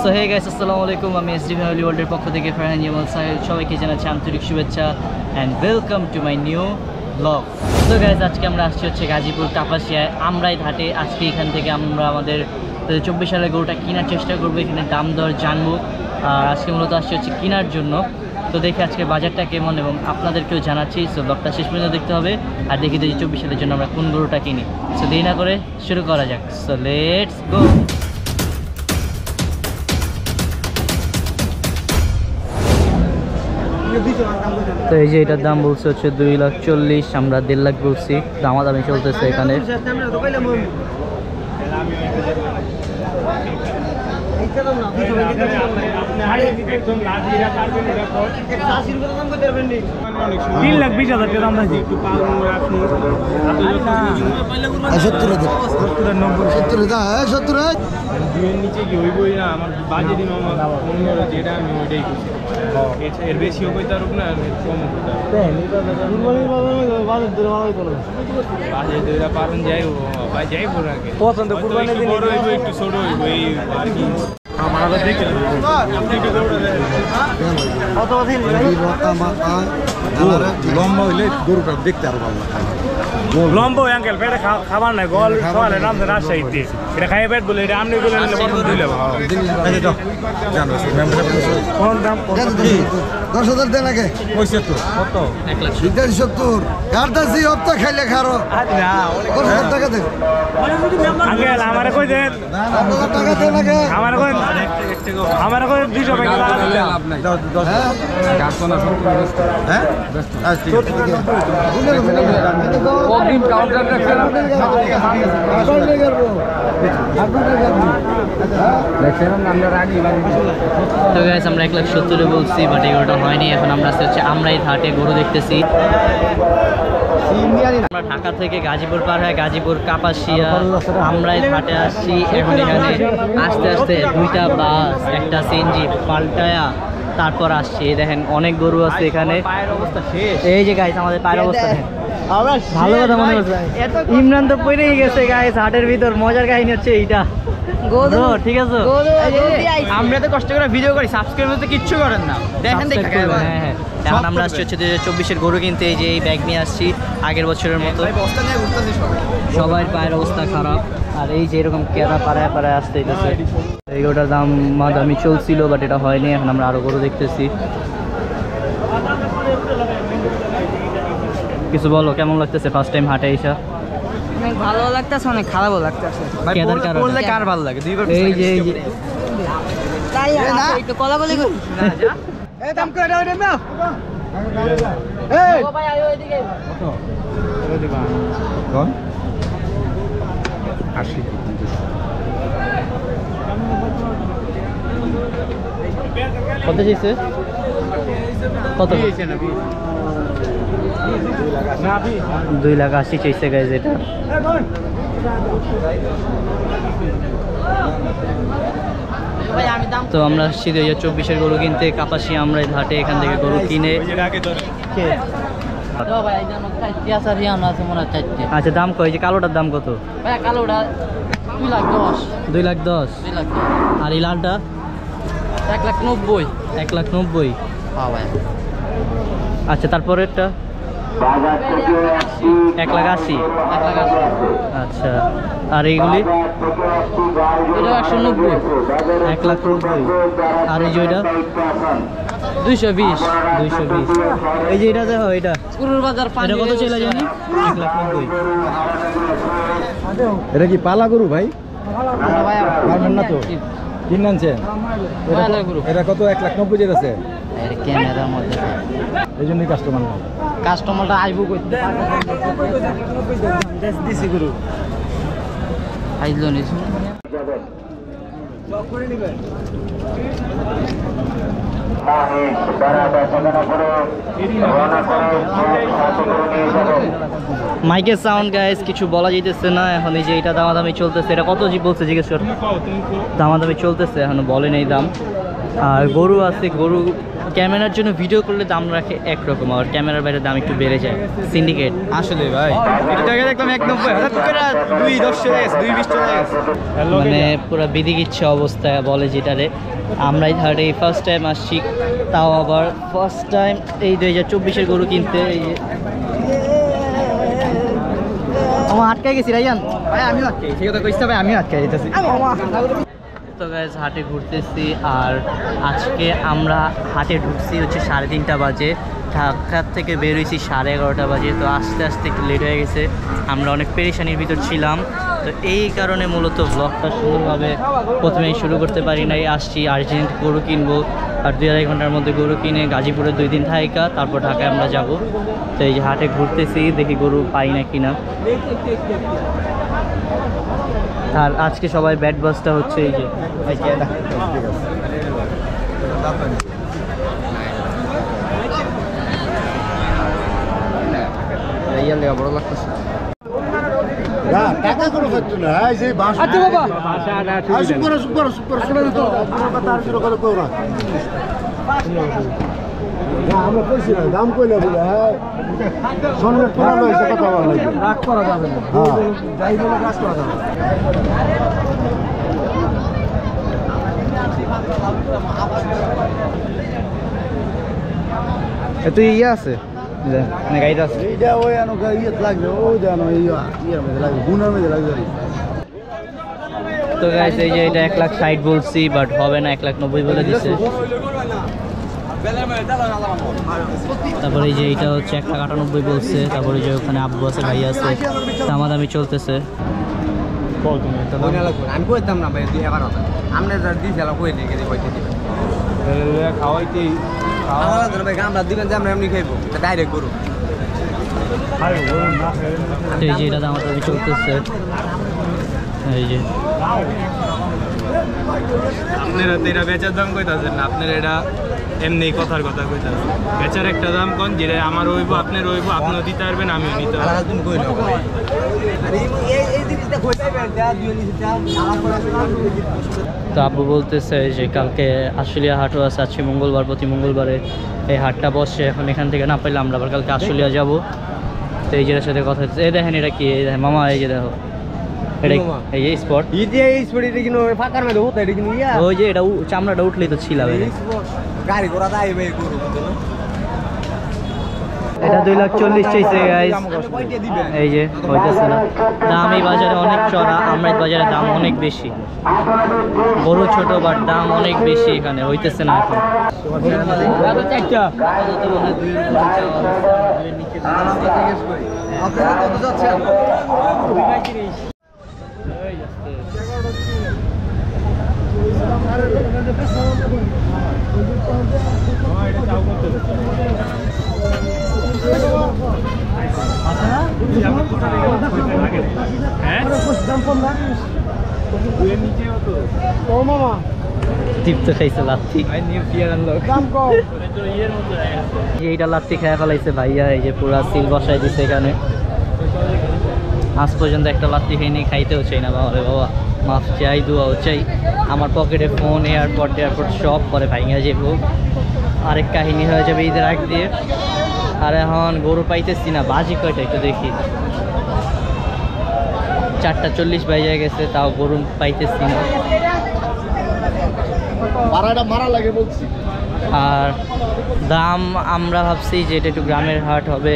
So hey guys, আসসালামু আলাইকুম। আমি এসডি ফ্যামিলি ওয়ার্ল্ডের পক্ষ থেকে ফারহান জামাল সাহেব সবাইকে জানাচ্ছি আন্তরিক শুভেচ্ছা and welcome to my new blog. তো গাইস, আজকে আমরা আসছি হচ্ছে গাজীপুর কাপাসিয়ায় আমরাই ঘাটে। আজকে এখান থেকে আমরা আমাদের 24 সালের গরুটা কেনার চেষ্টা করবো, এখানে দাম দর জানবো। আর আজকে মূলত আসছি হচ্ছে কেনার জন্য। তো দেখি আজকে বাজারটা কেমন এবং আপনাদেরকেও জানাচ্ছি। সো ব্লগটা শেষ পর্যন্ত দেখতে হবে আর দেখি 2024 সালের জন্য আমরা কোন গরুটা কিনি। সো দেরি না করে শুরু করা যাক। So let's go. তো এই যে এটার দাম বলছে হচ্ছে 2,40,000, আমরা 1.5 লাখ বলছি। দামাদামি চলতেছে এখানে। নিচে কি হইবই না আমার বাজে দিন আমার যেটা আমি ওইটাই করছি। এর বেশি হবে তার উপরে আর কম বাজে পারুন যাই ভাই যাইব আগে পছন্দ বড় হইব একটু ছোট হইব এই আর কি। লম্বা হইলে গরুটা দেখতে আরো ভালো লাগে। লম্বা আঙ্কেল পেটে খাবার নাই, গল খাওয়ালে নাম রাজশাহীতে এটা খাই পেট বলে এটা আমনি বলে দিলে কোন দাম 10,000 দেন আগে। 75 কত 1,70,000 কাটতাছি হপ্তা খাইলে খারো। 10,000 টাকা দেন আঙ্কেল আমারে কই দেন। 10,000 টাকা দেন আগে। আমারে কই 200 টাকা লাভ নাই। 10 কাটনা সব হ্যাঁ আচ্ছা ঠিক আছে। অগ্রিম কাউন্টার রাখছেন তো গাইস, আমরা 1,70,000 বলছি, বাট এগুলোটা হয়নি। এখন আমরা হচ্ছে আমরাই ঘাটে গরু দেখতেছি। আমরা ঢাকা থেকে গাজীপুর পার হয়ে গাজীপুর কাপাসিয়া আমরাই ঘাটে আসছি। এখন এখানে আস্তে আস্তে 2টা বাস একটা সিএনজি পাল্টায়া তারপর আসছি। দেখেন অনেক গরু আছে এখানে। এই যে গাইস আমাদের পায়ের অবস্থা দেখেন। ভালো কথা মনে হচ্ছে। ইমরান তো পড়েই গেছে গাইস হাটের ভিতর। মজার কাহিনী হচ্ছে এইটা। ঠিক আছে, আমরা তো কষ্ট করে ভিডিও করি, সাবস্ক্রাইব করতে কিচ্ছু করেন না। দেখেন হ্যাঁ। এখন আমরা আসছি হচ্ছে 2024-এর গরু কিনতে। এই যে এই ব্যাগ নিয়ে আসছি আগের বছরের মতো। সবার পায়ের অবস্থা খারাপ। আর এই যে এরকম কেরা পাড়ায় পাড়ায় আসতে হইতেছে। এই গরুটার দাম দামি চলছিল, বাট এটা হয়নি। এখন আমরা আরো গরু দেখতেছি। কিছু বলো, কেমন লাগতেছে ফার্স্ট টাইম হাটে এসে? অনেক ভালো লাগতেছে, অনেক খারাপও লাগতেছে। বললে কার ভালো লাগে? এই যে তাই না একটু কলাকলি করি না যা। এই দাম করে দাও না। এই ও ভাই আয় ওইদিকে। কত? কত দিবা? কোন? 80 কত চাইছে? কত চাইছে না? 2,80,000 চাইছে গাইজ এটা। তো আমরা আসছি 2024-এর গরু কিনতে কাপাসিয়া আমরাই ঘাটে। এখান থেকে গরু কিনে আচ্ছা দাম কয়? যে কালোটার দাম কত? কালোটা 2,10,000। আর এই লালটা 1,90,000। 1,90,000। হ্যাঁ ভাই। আচ্ছা তারপরেরটা 1,80,000। আচ্ছা, আর এইগুলি? এটা 190,000। 1,90,000। আর এই যে ওইটা 220। এই যে এটা দেখো, এটা পুরুর বাজার এটা কত ছিল জানি? 1,90,000। এটা কি পালা গরু ভাই? পারবেন না তো কিনে আনছেন? এটা কত? 1,90,000 আছে ক্যামেরার মধ্যে। এই জন্যই কাস্টমারটা আইবো করতে দিছি গরু আইলো নি। মাইকের সাউন্ড গাইস কিছু বলা যাইতেছে না এখন। এই যে এটা দামাদামি চলতেছে। এটা কত বলছে জিজ্ঞেস কর? দামাদামি চলতেছে, এখনো বলে নেই দাম। আর গরু আছে, গরু ক্যামেরার জন্য ভিডিও করলে দাম রাখে একরকম, আর ক্যামেরার বাইরে দাম একটু বেড়ে যায়। সিন্ডিকেট আসলে ভাই এটা দেখলাম 190 210 চলে গেছে 220 চলে গেছে মানে পুরো বিদিকিচ্ছে অবস্থা বলে যেটারে। আমরাই ধারে এই ফার্স্ট টাইম আসছি, তাও আবার ফার্স্ট টাইম এই 2024-এর গরু কিনতে। এই যে আমার আটকাই গেছি রাইয়ান ভাই, আমিও আটকে সেই কথা কইছ ভাই, আমিও আটকে যেতেছি। তো গাইজ হাটে ঘুরতেছি, আর আজকে আমরা হাটে ঢুকছি হচ্ছে 3:30 বাজে, ঢাকা থেকে বের হয়েছি 11:30 বাজে। তো আস্তে আস্তে একটু লেট হয়ে গেছে, আমরা অনেক পেরেশানির ভিতর ছিলাম। তো এই কারণে মূলত ব্লগটা সুন্দরভাবে প্রথমেই শুরু করতে পারি নাই। আসছি আর্জেন্ট গরু কিনবো, আর 2-2.5 ঘন্টার মধ্যে গরু কিনে গাজীপুরে 2 দিন থাইকা তারপর ঢাকায় আমরা যাব। তো এই যে হাটে ঘুরতেছি, দেখি গরু পাই না কিনা। আর আজকে সবাই ব্যাট বাসটা হচ্ছে এই যে বড় লাগতেছে। টাকা কোনো পাচ্ছ না, এই যে বাস আচ্ছা বাবা সুপার সুপার সুপার শুনে তো কথা আর শুরু করে কো না। আমরা কইছি না দাম কইলে বলে হ্যাঁ সন্ধ্যে পুরানো হয়েছে কথা বলা লাগে, রাগ করা যাবে না। যাই বলে রাগ করা যাবে তুই ইয়ে আছে না গাড়িটা আছে এইটা ওই আনো ইয়ে লাগবে, ওই জানো ইয়ের মধ্যে লাগবে, গুণের মধ্যে লাগবে। তো গাইস এই যে এটা 1,60,000 বলছি, বাট হবে না, 1,90,000 বলে দিছে। তারপরে এই যে এটা হচ্ছে 1,98,000 বলছে। তারপরে যে ওখানে আব্বু আছে, ভাই আছে, দামাদামি চলতেছে। আমি কইতাম না ভাই 2011 আমরা যা দিয়েছিলাম কই দিয়ে গেছি কইতে দিবেন খাওয়াইতে আমাদের ভাই আমরা দিবেন যে আমরা এমনি খাইবো ডাইরেক্ট গরু। তো এই যে এটা দামাদামি চলতেছে। এই যে আপনারা তো এটা বেচার দাম কইতাছেন না, আপনারা এটা এমনি কথার কথা কইতাছেন। বেচার একটা দাম কোন যেটা আমার হইব আপনার হইব, আপনিও দিতে পারবেন আমিও নিতে পারবো। আলাদা তুমি কইলো আরে এই জিনিসটা কইতাইবেন যা দুই জিনিসটা আলাদা করে। তো আব্বু বলতেছে যে কালকে আশুলিয়া হাটও আছে, আজকে মঙ্গলবার, প্রতি মঙ্গলবারে এই হাটটা বসে। এখন এখান থেকে না পাইলে আমরা আবার কালকে আশুলিয়া যাব। তো এই যেটার সাথে কথা হচ্ছে, এই দেখেন এটা কি, এই দেখেন মামা, এই যে দেখো এটা এই যে স্পট, এই স্পট এটা কিন্তু ফাঁকার মধ্যে হতো, এটা কিন্তু ইয়া ওই যে এটা চামড়াটা উঠলেই তো ছিল। গাড়ি ঘোড়া দাই ভাই গরু এটা 2,40,000 চাইছে গাইস। এই যে হইতেছে না দাম, এই বাজারে অনেক চড়া, আমরাই বাজারে দাম অনেক বেশি। গরু ছোট বাট দাম অনেক বেশি, এখানে হইতেছে না এখন। আপনারা কত যাচ্ছেন? তৃপ্ত খাইছে লাত্তি, এইটা লাত্তি খাই ফেলাইছে ভাইয়া। এই যে পুরা সিল বসাই দিছে এখানে, আজ পর্যন্ত একটা লাত্তি খাইনি, খাইতেও চাই না। বাবা বাবা মাফ চাই, দুয়াও চাই। আমার পকেটে ফোন, এয়ারপোর্ট সব পরে ভাইয়া যাবো, আরেক কাহিনী হয়ে যাবে ঈদের আগ দিয়ে। আর এখন গরু পাইতেছি না, বাজি কয়টা একটু দেখি, 4:40 বাজে গেছে, তাও গরু পাইতেছি না। মারা লাগে বলছি। আর দাম আমরা ভাবছি যে এটা একটু গ্রামের হাট হবে,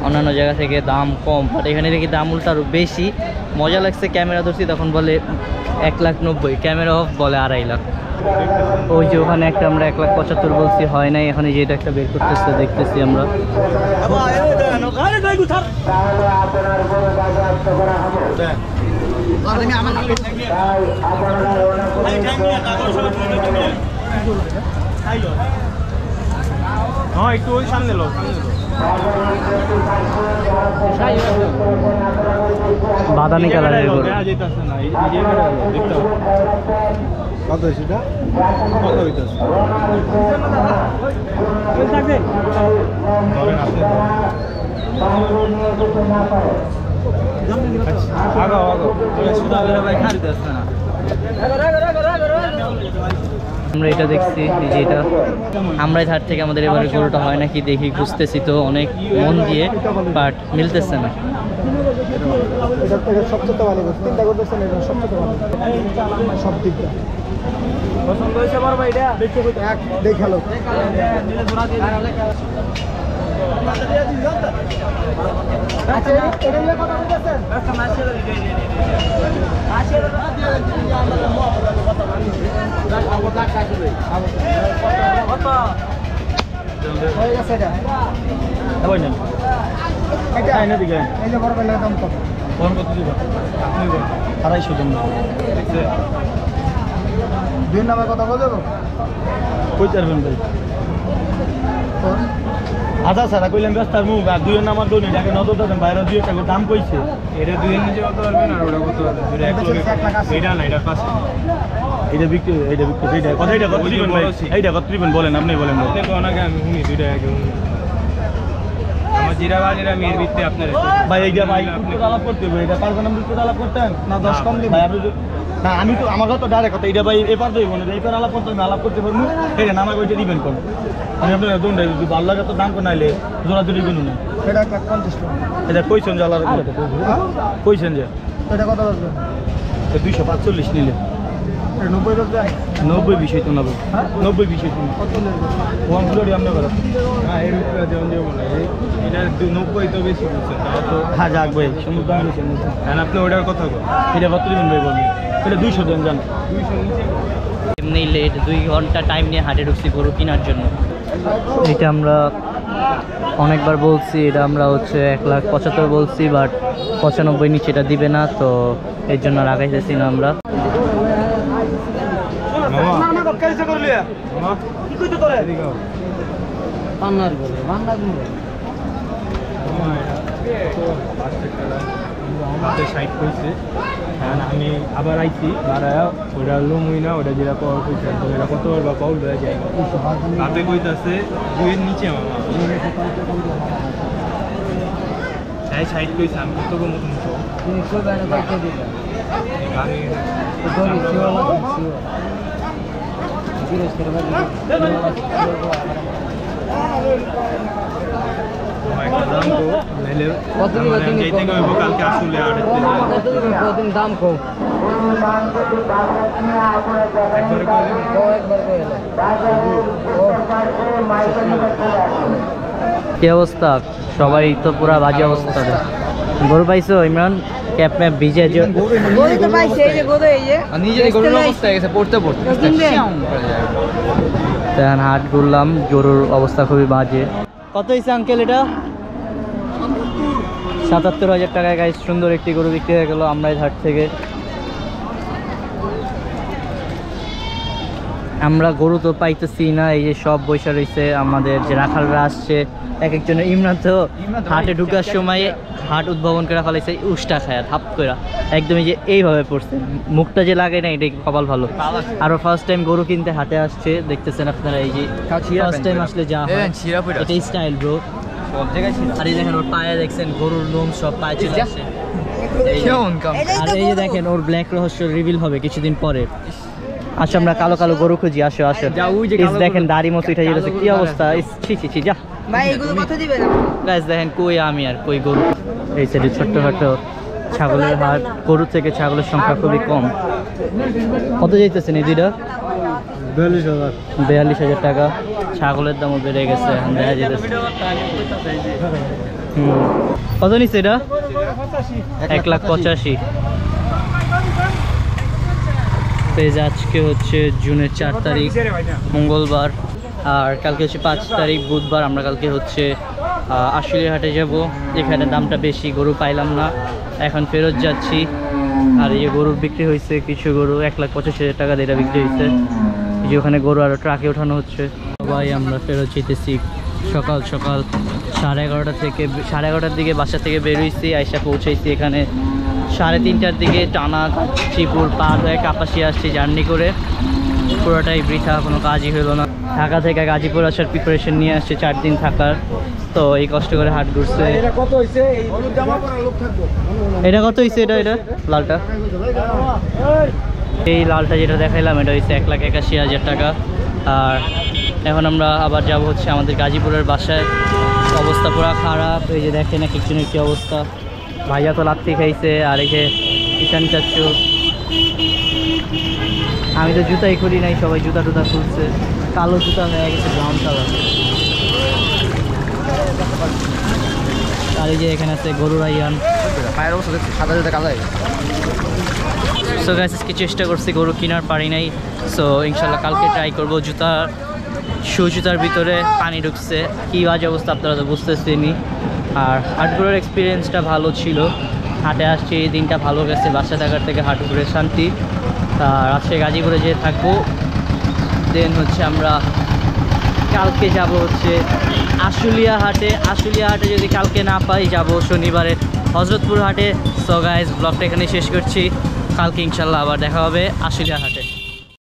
অন্যান্য জায়গা থেকে দাম কম, বাট এখানে দেখি দাম উল্টা আরও বেশি। মজা লাগছে, ক্যামেরা ধরছি তখন বলে 1,90,000, ক্যামেরা অফ বলে 2.5 লাখ। ওই যে ওখানে একটা আমরা 1,75,000 বলছি, হয় নাই। এখানে যে এটা একটা বের করতেছে, দেখতেছি আমরা। হ্যাঁ একটু ওই সামনে লো, বাদামি কালারের গরু। কত সেটা কত হইতেছে আগাও আগাও, সুদা ভাই খারিতে আসছে না। আমরা এটা দেখছি এই যে এটা আমরাই ধার থেকে আমাদের এবারে গরুটা হয় নাকি দেখি খুঁজতেছি তো অনেক মন দিয়ে বাট মিলতেছে না। এটার থেকে সবচেয়ে ভালো করছে, চিন্তা করতেছেন এটা সবচেয়ে ভালো সব দিকটা পছন্দ হয়েছে আমার ভাই এটা এক দেখালো। আচ্ছা এটা নিয়ে কথা বলতেছেন হয়ে গেছে এটা এটা এই যে বড় বেলার দাম কত? ফোন কত দিব? 250 দিন দুই নামে কথা বলবো কই চারবেন ভাই? আচ্ছা স্যার কইলাম ব্যস্ত আর মুখ আর দুইয়ের নাম্বার দৌড়ি এটাকে নজর দেন বাইরে দুই টাকা দাম কইছে এটা দুইয়ের নিচে কত পারবেন আর ওটা কত পারবেন দুইটা এক লগে এটা না এটা পাঁচ এটা বিক্রি এটা কথা এটা কত দিবেন ভাই এইটা কত দিবেন বলেন আপনি বলেন আপনি কোন আগে আমি শুনি দুইটা আগে আমার জিরা বাজির আমি এর ভিতরে আপনার ভাই এইটা ভাই আপনি আলাপ করতে হবে এটা পারবেন আপনি তো আলাপ করতেন না 10 কম দিবেন ভাই আপনি না আমি তো আমার তো ডাইরেক্ট কথা এটা ভাই এপার দেব না এইপার আলাপ করতে আমি আলাপ করতে পারবো এটা নামা কইতে দিবেন কোন আমি আপনার দোনটা যদি ভালো লাগে তো দাম কোন নাইলে জোড়া জোড়ি কিনুন না এটা 50 টাকা এটা কইছেন যে আলাদা কইছেন যে এটা কত আসবে? 245 নিলে এটা 90 টাকা 90 বিষয় তো নেবো হ্যাঁ? 90 বিষয় তো কত নেবে? ওয়ান ফ্লোরে আমরা করা হ্যাঁ এর উপরে যেমন যে বলে এটা 90 তো বেশি বলছেন তো হ্যাঁ যাক ভাই সমুদ্র দাম বেশি আর আপনি ওটার কথা বল এটা কত দিবেন ভাই বলুন এটা 200 দেন জান 200 নিচে এমনি লেট 2 ঘন্টা টাইম নিয়ে হাটে ঢুকছি গরু কেনার জন্য। এটা আমরা অনেকবার বলছি, এটা আমরা হচ্ছে 1,75,000 বলছি বাট 95 নিচে এটা দিবে না, তো এর জন্য রাখাইতেছি না আমরা। মামা না না কাইসা করলি মামা কি কইতে তোরে এদিকে পান্নার গরু বাংলা গরু মামা এটা তো 5 টাকা আমাদের সাইড কইছে হ্যাঁ আমি আবার আইছি বাড়ায়া ওটা লুমুই না ওটা যেটা পাওয়ার কইছে তো এটা কত বা পাউল হয়ে যায় তাতে কইতাছে দুইয়ের নিচে মামা সাই সাইড কইছে আমি কত কম মতন তো তুমি কই বাইরে বাইকে দিবা গাড়ি গরু শিওলা জিরোস করে বাকি কত দিন যাইতে কইব কালকে আসলে কত দিন কতদিন দাম কম একবারে কি অবস্থা? সবাই তো পুরা বাজে অবস্থা। গরু পাইছো ইমরান? ক্যাপ ম্যাপ ভিজে যে গরু তো পাইছে এই যে গরু এই যে নিজের গরুর অবস্থা হয়ে গেছে পড়তে এখন হাট ঘুরলাম, গরুর অবস্থা খুবই বাজে। কত হয়েছে আঙ্কেল এটা? 77,000 টাকায় গাইস সুন্দর একটি গরু বিক্রি হয়ে গেল আমরাই হাট থেকে। আমরা গরু তো পাইতেছি না, এই যে সব বৈশা রয়েছে আমাদের যে রাখালরা আসছে এক একজনের। ইমরান তো হাটে ঢুকার সময় হাট উদ্ভাবন করে ফেলাইছে উষ্টা খায় হাপ করে একদম, এই যে এইভাবে পড়ছে, মুখটা যে লাগে না এটাই কপাল ভালো। আরও ফার্স্ট টাইম গরু কিনতে হাটে আসছে, দেখতেছেন আপনারা, এই যে ফার্স্ট টাইম আসলে যা হয় এটাই স্টাইল ব্রো। আর এই দেখেন ওর পায়ে দেখছেন গরুর লোম সব পায়ে চলে আসছে। আর এই যে দেখেন ওর ব্ল্যাক রহস্য রিভিল হবে কিছুদিন পরে। আসো আমরা কালো কালো গরু খুঁজি, আসো আসো। দেখেন দাড়ি মতো উঠে যেতেছে, কি অবস্থা, ছি ছি ছি যা। ভাই এগুলো কত দিবেন? গাইস দেখেন কই আমি আর কই গরু। এই সাইডে ছোট্টখাটো ছাগলের হাট, গরু থেকে ছাগলের সংখ্যা খুবই কম। কত যাইতেছেন এই দুইটা? 42,000 টাকা। ছাগলের দামও বেড়ে গেছে এখন দেখা যেতেছে। কত নিচ্ছে এটা? 1,85,000। পেজ আজকে হচ্ছে জুনের 4 তারিখ মঙ্গলবার, আর কালকে হচ্ছে 5 তারিখ বুধবার। আমরা কালকে হচ্ছে আশুলিয়া হাটে যাব, এখানে দামটা বেশি, গরু পাইলাম না, এখন ফেরত যাচ্ছি। আর এই গরু বিক্রি হয়েছে কিছু গরু 1,85,000 টাকা দিয়ে বিক্রি হয়েছে, যে ওখানে গরু আরও ট্রাকে ওঠানো হচ্ছে। সবাই আমরা ফেরত যেতেছি সকাল সকাল 11:30 থেকে 11:30 দিকে বাসা থেকে বেরোইছি, আইসা পৌঁছাইছি এখানে 3:30টার দিকে। টানা শ্রীপুর পার হয়ে কাপাসিয়া আসছি জার্নি করে, পুরোটাই বৃথা, কোনো কাজই হলো না। ঢাকা থেকে গাজীপুর আসার প্রিপারেশন নিয়ে আসছে 4 দিন থাকার, তো এই কষ্ট করে হাট ঘুরছে। এটা কত হইছে? এই হলুদ জামা পরা লোক থাকবো। এটা কত হয়েছে? এটা এটা লালটা এই লালটা যেটা দেখাইলাম এটা হচ্ছে 1,81,000 টাকা। আর এখন আমরা আবার যাব হচ্ছে আমাদের গাজীপুরের বাসায়। অবস্থা পুরো খারাপ, এই যে দেখেন এক একজনের কি অবস্থা। ভাইয়া তো লাত্তি খাইছে, আর এই যে ঈশান চাচ্ছু, আমি তো জুতাই খুলি নাই, সবাই জুতা টুতা খুলছে, কালো জুতা হয়ে গেছে ব্রাউন কালার। আর এই যে এখানে আছে গরু রাইয়ান, পায়ের অবস্থা দেখছি সাদা জুতা কালো। সো গাইস আজকে চেষ্টা করছি, গরু কেনার পারি নাই। সো ইনশাল্লাহ কালকে ট্রাই করবো। জুতার ভিতরে পানি ঢুকছে, কী বাজে অবস্থা আপনারা তো বুঝতেছেনই। আর হাটগুলোর এক্সপিরিয়েন্সটা ভালো ছিল, হাটে আসছি, দিনটা ভালো গেছে, বাসা থাকার থেকে হাট ঘুরে শান্তি। আর আজকে গাজীপুরে যেয়ে থাকবো, দেন হচ্ছে আমরা কালকে যাব হচ্ছে আশুলিয়া হাটে। আশুলিয়া হাটে যদি কালকে না পাই, যাব শনিবারে হজরতপুর হাটে। সো গাইস ব্লগটা এখানে শেষ করছি, কালকে ইনশাল্লাহ আবার দেখা হবে আশুলিয়া হাটে।